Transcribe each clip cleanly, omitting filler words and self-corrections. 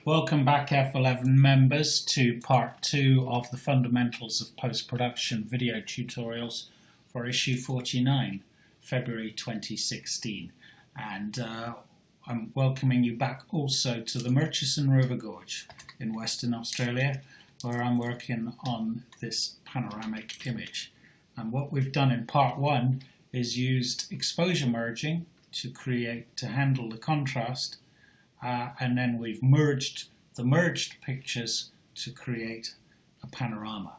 Welcome back F11 members to part 2 of the fundamentals of post-production video tutorials for issue 49, February 2016. And I'm welcoming you back also to the Murchison River Gorge in Western Australia, where I'm working on this panoramic image. And what we've done in part 1 is used exposure merging to handle the contrast. And then we've merged the merged pictures to create a panorama.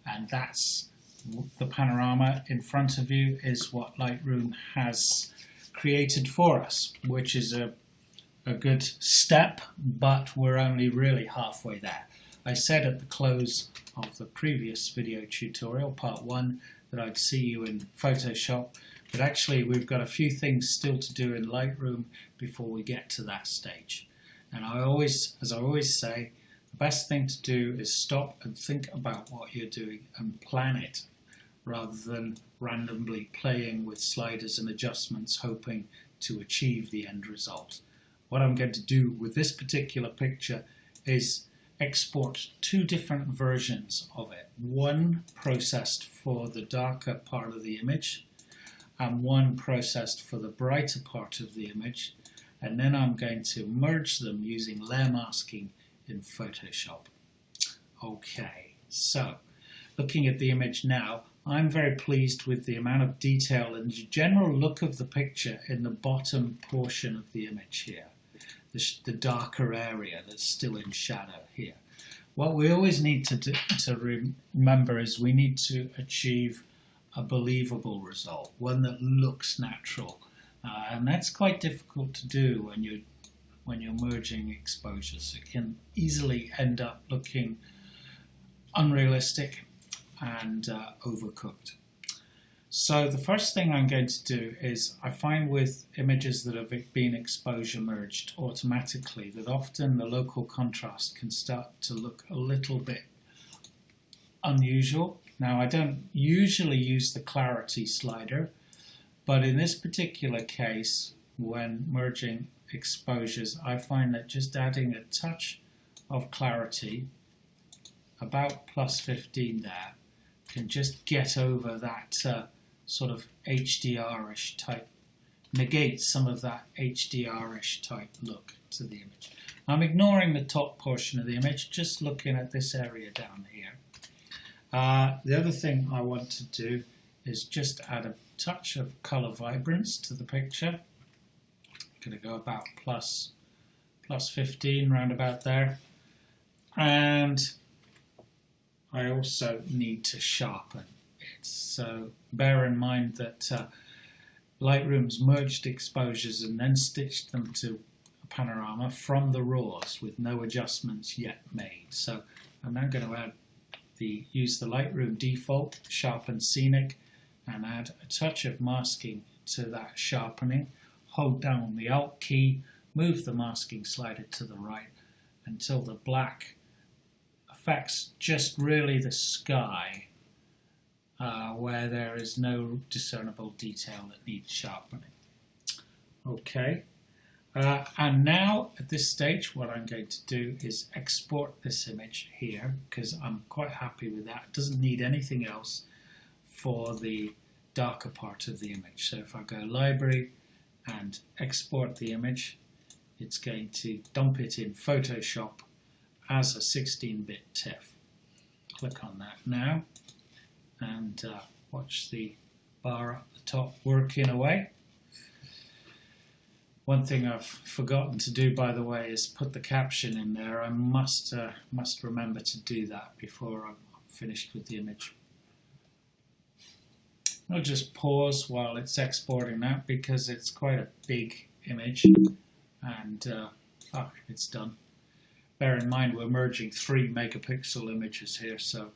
And that's the panorama in front of you is what Lightroom has created for us, which is a good step, but we're only really halfway there. I said at the close of the previous video tutorial, part 1, that I'd see you in Photoshop, but actually we've got a few things still to do in Lightroom before we get to that stage. And as I always say, the best thing to do is stop and think about what you're doing and plan it, rather than randomly playing with sliders and adjustments hoping to achieve the end result. What I'm going to do with this particular picture is export 2 different versions of it. One processed for the darker part of the image, and one processed for the brighter part of the image, and then I'm going to merge them using layer masking in Photoshop. Okay, so looking at the image now, I'm very pleased with the amount of detail and the general look of the picture in the bottom portion of the image here, the darker area that's still in shadow here. What we always need to remember is we need to achieve a believable result, one that looks natural, and that's quite difficult to do when you're merging exposures. It can easily end up looking unrealistic and overcooked. So the first thing I'm going to do is, I find with images that have been exposure merged automatically that often the local contrast can start to look a little bit unusual. Now, I don't usually use the clarity slider, but in this particular case, when merging exposures, I find that just adding a touch of clarity, about +15 there, can just get over that sort of HDR-ish type, negate some of that HDR-ish type look to the image. I'm ignoring the top portion of the image, just looking at this area down here. The other thing I want to do is just add a touch of color vibrance to the picture. I'm going to go about +15, round about there. And I also need to sharpen it. So bear in mind that Lightroom's merged exposures and then stitched them to a panorama from the raws with no adjustments yet made. So I'm now going to use the Lightroom default, sharpen scenic, and add a touch of masking to that sharpening. Hold down the Alt key, move the masking slider to the right until the black affects just really the sky, where there is no discernible detail that needs sharpening. Okay, and now at this stage what I'm going to do is export this image here, because I'm quite happy with that. It doesn't need anything else for the darker part of the image. So if I go Library and export the image, it's going to dump it in Photoshop as a 16-bit TIFF. Click on that now and watch the bar up the top working away. One thing I've forgotten to do, by the way, is put the caption in there. I must remember to do that before I'm finished with the image. I'll just pause while it's exporting that, because it's quite a big image, and it's done. Bear in mind we're merging 3 megapixel images here, so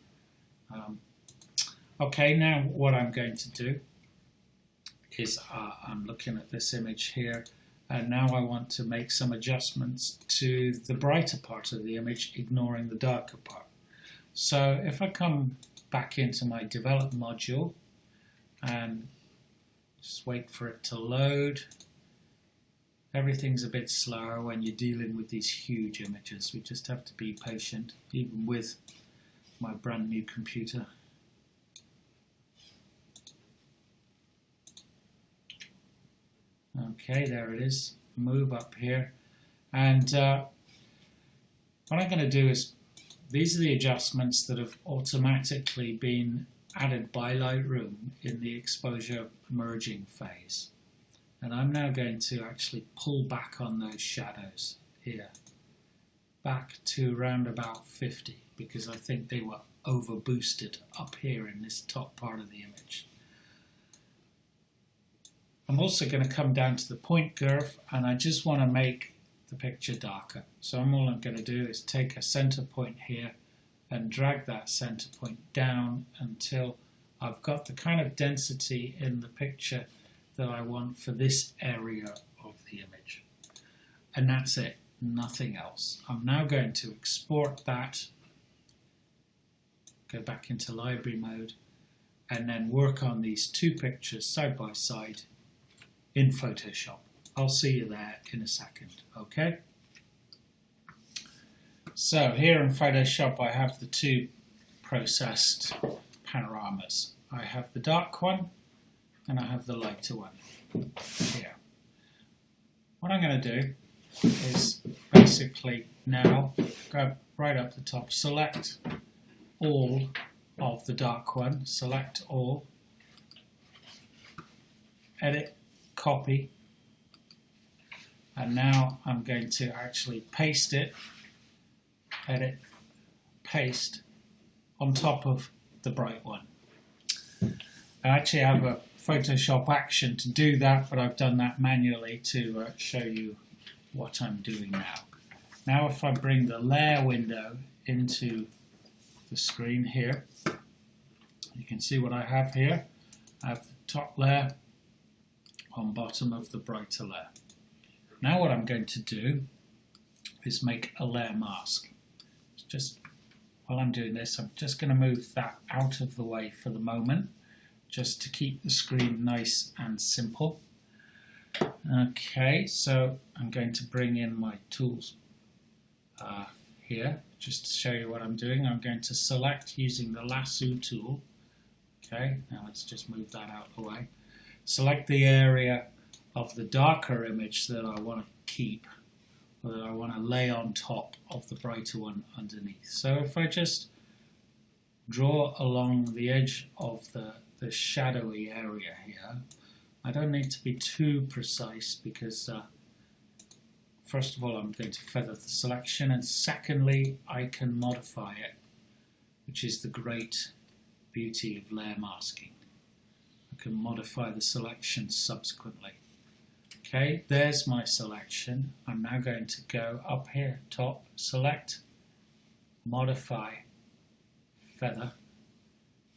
okay, now what I'm going to do is I'm looking at this image here, and now I want to make some adjustments to the brighter part of the image, ignoring the darker part. So if I come back into my develop module and just wait for it to load, Everything's a bit slower when you're dealing with these huge images. We just have to be patient, even with my brand new computer. Okay, there it is. Move up here. And what I'm going to do is, these are the adjustments that have automatically been added by Lightroom in the exposure merging phase. And I'm now going to actually pull back on those shadows here, back to around about 50, because I think they were over boosted up here in this top part of the image. I'm also going to come down to the point curve, and I just want to make the picture darker. So all I'm going to do is take a center point here and drag that center point down until I've got the kind of density in the picture that I want for this area of the image. And that's it, nothing else. I'm now going to export that, go back into library mode, and then work on these two pictures side by side in Photoshop. I'll see you there in a second, okay? So here in Photoshop I have the two processed panoramas. I have the dark one and I have the lighter one here. What I'm going to do is basically now go right up the top, select all of the dark one, select all, edit, copy, and now I'm going to actually paste it, edit, paste on top of the bright one. I actually have a Photoshop action to do that, but I've done that manually to show you what I'm doing now. Now if I bring the layer window into the screen here, you can see what I have here. I have the top layer on bottom of the brighter layer. Now what I'm going to do is make a layer mask. Just while I'm doing this, I'm just going to move that out of the way for the moment, just to keep the screen nice and simple. Okay, so I'm going to bring in my tools here, just to show you what I'm doing. I'm going to select using the lasso tool. Okay, now let's just move that out of the way. Select the area of the darker image that I want to keep, or that I want to lay on top of the brighter one underneath. So if I just draw along the edge of the shadowy area here, I don't need to be too precise because first of all I'm going to feather the selection, and secondly I can modify it, which is the great beauty of layer masking. I can modify the selection subsequently. Okay, there's my selection. I'm now going to go up here, top, select, modify, feather,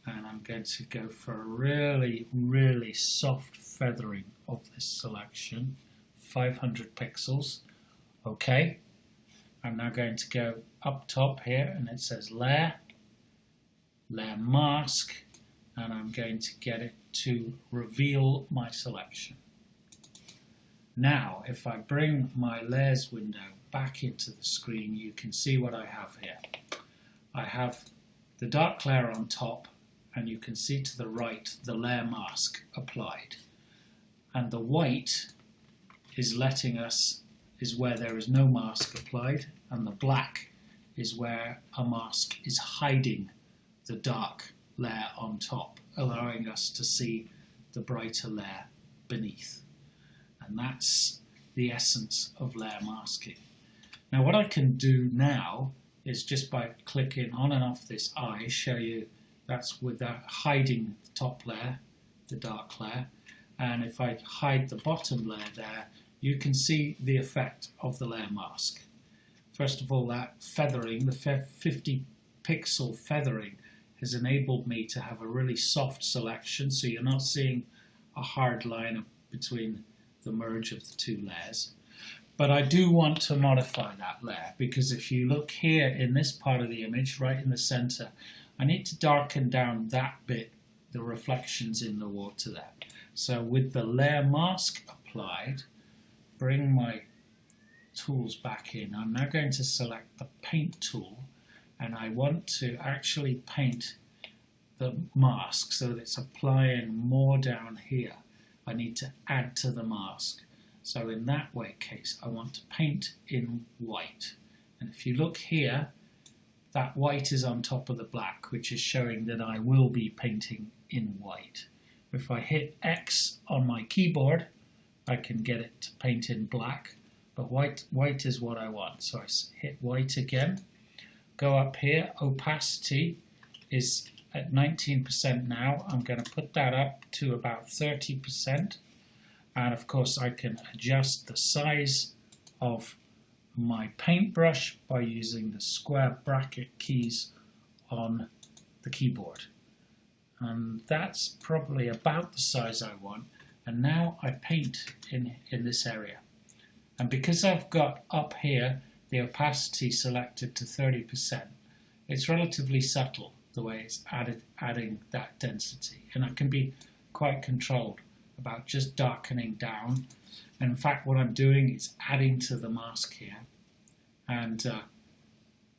and I'm going to go for a really, really soft feathering of this selection, 500 pixels. Okay, I'm now going to go up top here, and it says layer, layer mask, and I'm going to get it to reveal my selection. Now, if I bring my layers window back into the screen, you can see what I have here. I have the dark layer on top, and you can see to the right the layer mask applied. And the white is letting us, is where there is no mask applied, and the black is where a mask is hiding the dark layer on top, allowing us to see the brighter layer beneath. And that's the essence of layer masking. Now what I can do now is just by clicking on and off this eye, show you that's without hiding the top layer, the dark layer, and if I hide the bottom layer there, you can see the effect of the layer mask. First of all, that feathering, the 50 pixel feathering, has enabled me to have a really soft selection, so you're not seeing a hard line between the merge of the two layers. But I do want to modify that layer, because if you look here in this part of the image, right in the center, I need to darken down that bit, the reflections in the water there. So with the layer mask applied, bring my tools back in. I'm now going to select the paint tool, and I want to actually paint the mask so that it's applying more down here. I need to add to the mask. So in that case, I want to paint in white. And if you look here, that white is on top of the black, which is showing that I will be painting in white. If I hit X on my keyboard, I can get it to paint in black, but white is what I want. So I hit white again, go up here, opacity is at 19% now. I'm going to put that up to about 30%, and of course I can adjust the size of my paintbrush by using the square bracket keys on the keyboard. And that's probably about the size I want. And now I paint in this area. And because I've got up here the opacity selected to 30%, it's relatively subtle the way it's adding that density. And I can be quite controlled about just darkening down. And in fact, what I'm doing is adding to the mask here and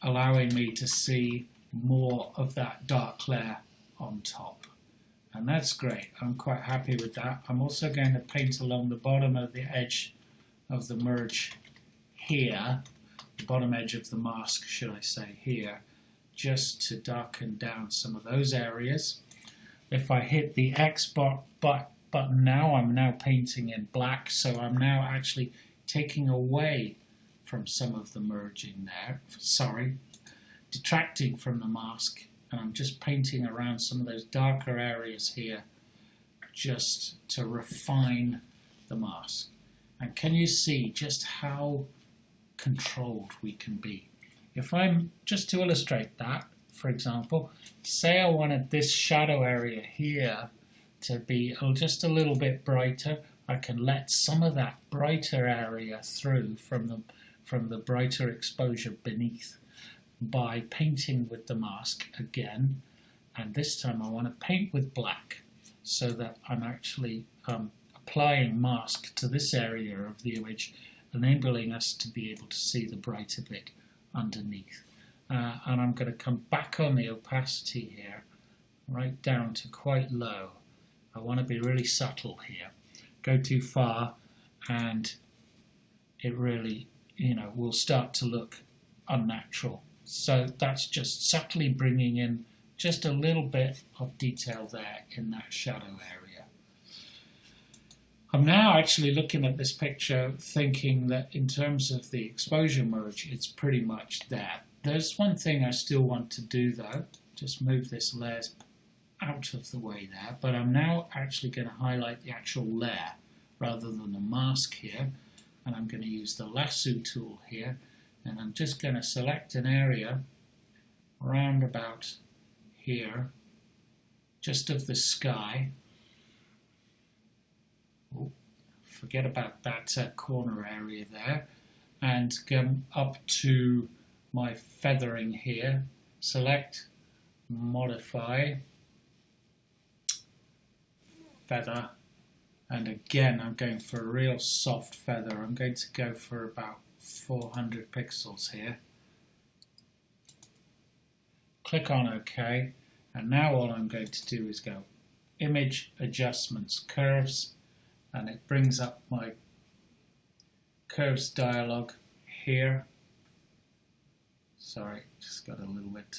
allowing me to see more of that dark layer on top. And that's great. I'm quite happy with that. I'm also going to paint along the bottom of the edge of the merge here, the bottom edge of the mask, should I say, here, just to darken down some of those areas. If I hit the X button now, I'm now painting in black, so I'm now actually taking away from some of the merging there, detracting from the mask, and I'm just painting around some of those darker areas here just to refine the mask. And can you see just how controlled we can be? If I'm, just to illustrate that, for example, say I wanted this shadow area here to be just a little bit brighter, I can let some of that brighter area through from the brighter exposure beneath by painting with the mask again, and this time I want to paint with black so that I'm actually applying mask to this area of the image, enabling us to be able to see the brighter bit underneath. And I'm going to come back on the opacity here, right down to quite low. I want to be really subtle here. Go too far and it really, will start to look unnatural. So that's just subtly bringing in just a little bit of detail there in that shadow area. I'm now actually looking at this picture thinking that in terms of the exposure merge, it's pretty much there. There's one thing I still want to do though, just move this layer out of the way there, but I'm now actually going to highlight the actual layer rather than the mask here, and I'm going to use the lasso tool here, and I'm just going to select an area round about here, just of the sky. Oh, forget about that corner area there, and come up to my feathering here, select, modify, feather, and again I'm going for a real soft feather. I'm going to go for about 400 pixels here. Click on OK, and now all I'm going to do is go Image, Adjustments, Curves, and it brings up my curves dialog here. Sorry, just got a little bit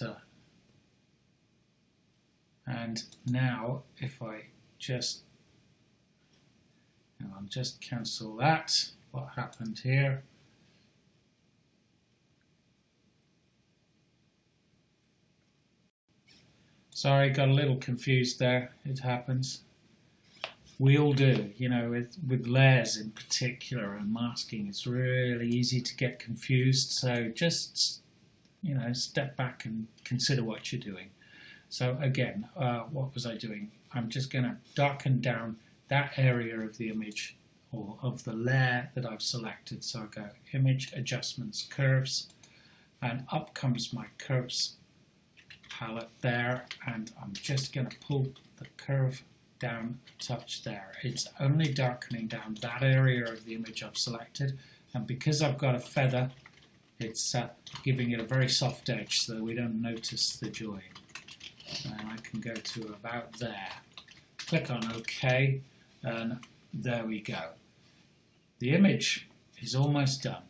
and now if I just cancel that, what happened here? Sorry, got a little confused there. It happens. We all do, with layers in particular and masking, it's really easy to get confused. So just, step back and consider what you're doing. So again, what was I doing? I'm just going to darken down that area of the image or of the layer that I've selected. So I go Image, Adjustments, Curves, and up comes my curves palette there, and I'm just going to pull the curve down a touch there. It's only darkening down that area of the image I've selected, and because I've got a feather, it's giving it a very soft edge so we don't notice the join. And I can go to about there. Click on OK, and there we go. The image is almost done.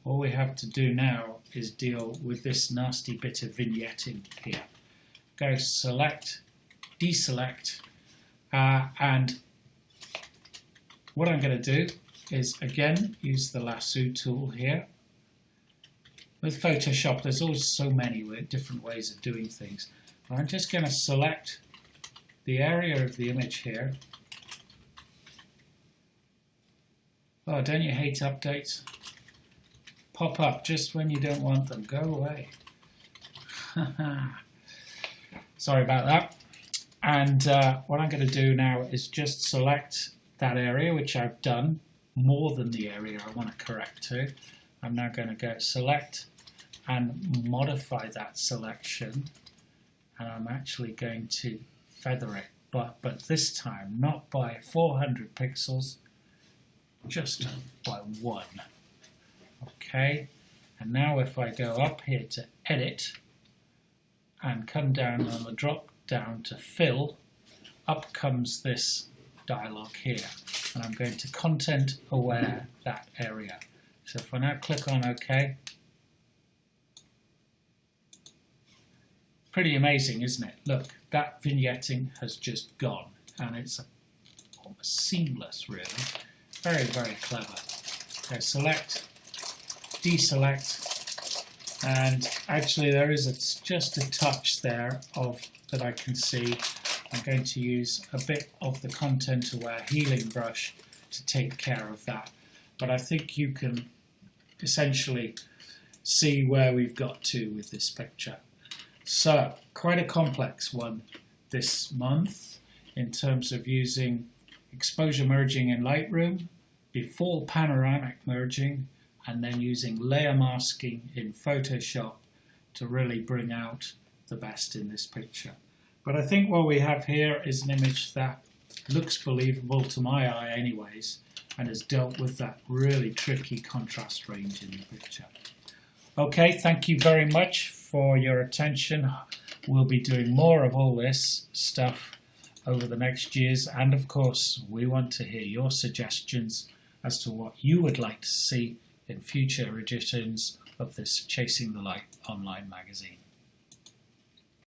All we have to do now is deal with this nasty bit of vignetting here. Go select, deselect, and what I'm going to do is again use the lasso tool here. With Photoshop there's always so many different ways of doing things. I'm just going to select the area of the image here. Oh, don't you hate updates? Pop up just when you don't want them. Go away. Sorry about that. And what I'm going to do now is just select that area, which I've done, more than the area I want to correct to. I'm now going to go select and modify that selection. And I'm actually going to feather it, but this time not by 400 pixels, just by 1. Okay, and now if I go up here to edit and come down on the drop down to fill, up comes this dialog here, and I'm going to content aware that area. So if I now click on OK, pretty amazing, isn't it? Look, that vignetting has just gone, and it's almost seamless, really. Very, very clever. So select, deselect, and actually there is just a touch there that I can see. I'm going to use a bit of the content aware healing brush to take care of that. But I think you can essentially see where we've got to with this picture. So, quite a complex one this month in terms of using exposure merging in Lightroom, before panoramic merging, and then using layer masking in Photoshop to really bring out the best in this picture. But I think what we have here is an image that looks believable to my eye anyways, and has dealt with that really tricky contrast range in the picture. Okay, thank you very much for your attention. We'll be doing more of all this stuff over the next years, and of course we want to hear your suggestions as to what you would like to see in future editions of this Chasing the Light online magazine.